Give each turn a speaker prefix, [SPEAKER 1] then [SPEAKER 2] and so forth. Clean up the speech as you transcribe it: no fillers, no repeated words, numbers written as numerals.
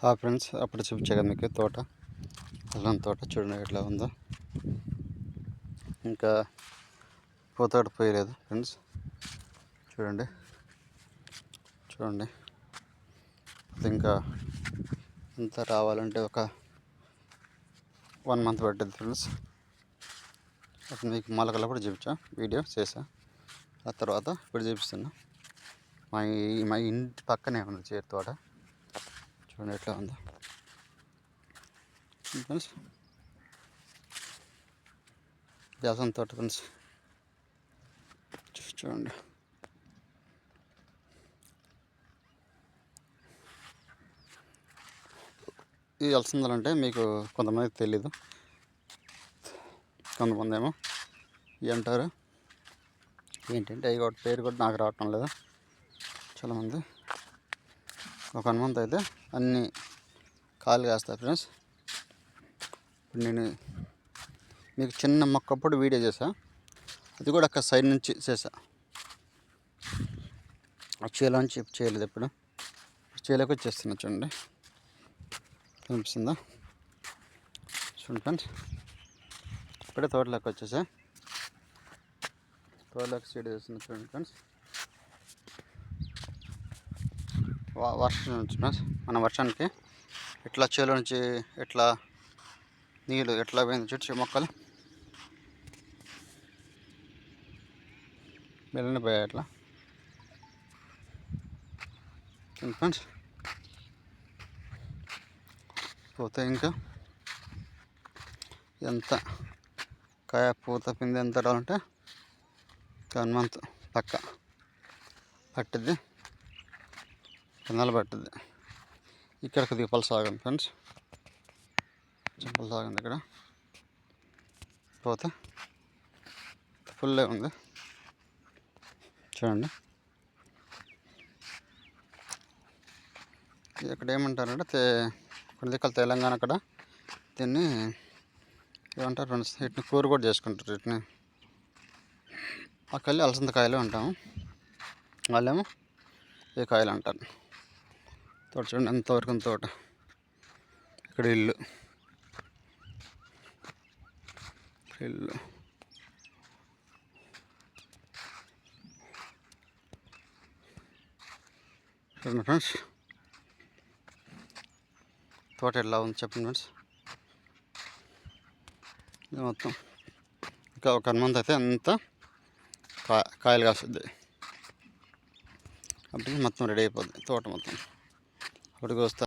[SPEAKER 1] Friends, అప్పుడు చూపించా కదా మీకు తోట, అల్లం తోట చూడండి ఎట్లా ఉందో. ఇంకా పూతోట పోయలేదు ఫ్రెండ్స్, చూడండి ఇంకా ఇంత రావాలంటే ఒక 1 మంత్ పట్టింది ఫ్రెండ్స్. అప్పుడు మీకు మొలకలు కూడా చూపించా, వీడియో చేసా. ఆ తర్వాత ఇప్పుడు చూపిస్తున్నా. మా ఇంటి పక్కనే ఉంది చేరు తోట, చూడండి ఎట్లా ఉందో ఫ్రెండ్స్. జాసం తోట ఫ్రెండ్స్, చూడండి. ఈ అలసందలంటే మీకు కొంతమందికి తెలీదు, కొంతమంది ఏమో అంటారు ఏంటంటే అవి కూడా పేరు కూడా నాకు రావటం లేదు. చాలామంది ఒక 1 మంత్ అయితే అన్నీ కాయలు కాస్తాయి ఫ్రెండ్స్. ఇప్పుడు నేను మీకు చిన్న మొక్కప్పుడు వీడియో చేసా, అది కూడా అక్కడ సైడ్ నుంచి చేసా. ఆ చేలోంచి చేయలేదు, ఎప్పుడు చేలోకి వచ్చేస్తున్నా. చూడండి కనిపిస్తుందా? చూడండి ఫ్రెండ్స్, ఇప్పుడే తోటలోకి వచ్చేసా. తోటలోకి సీడ్ చేస్తున్నా చూడండి ఫ్రెండ్స్. వర్షం నుంచి ఫ్రెండ్స్, మన వర్షానికి ఎట్లా చేలో నుంచి ఎట్లా నీళ్ళు ఎట్లా పోయింది చెట్టు మొక్కలు వెళ్ళని పోయాయి అట్లా ఫ్రెండ్స్. పోతే ఇంకా ఎంత కాయ పూత పిండి ఎంత రావాలంటే 1 మంత్ పక్క పట్టుద్ది, 2 నెలలు పట్టుద్ది. ఇక్కడ కొద్దిగా పలు సాగండి ఫ్రెండ్స్, చింపలు సాగింది. ఇక్కడ పోతే ఫుల్లే ఉంది చూడండి. ఇక్కడ ఏమంటారంటే కొన్ని దిక్కలు తెలంగాణ అక్కడ దీన్ని ఏమంటారు ఫ్రెండ్స్, వీటిని కూర కూడా చేసుకుంటారు. వీటిని ఆ కళ్ళు అలసంద కాయలు అంటాము, వాళ్ళేమో ఏ కాయలు అంటారు. తోట చూడండి ఎంతవరకు ఉంది తోట. ఇక్కడ ఇల్లు చూడండి ఫ్రెండ్స్, తోట ఎలా ఉంది చెప్పండి ఫ్రెండ్స్. ఇది మొత్తం ఇంకా ఒక 1 మంత్ అయితే అంతా కాయలు కాస్తుంది. అప్పటికి మొత్తం రెడీ అయిపోద్ది తోట మొత్తం. అప్పటికి వస్తా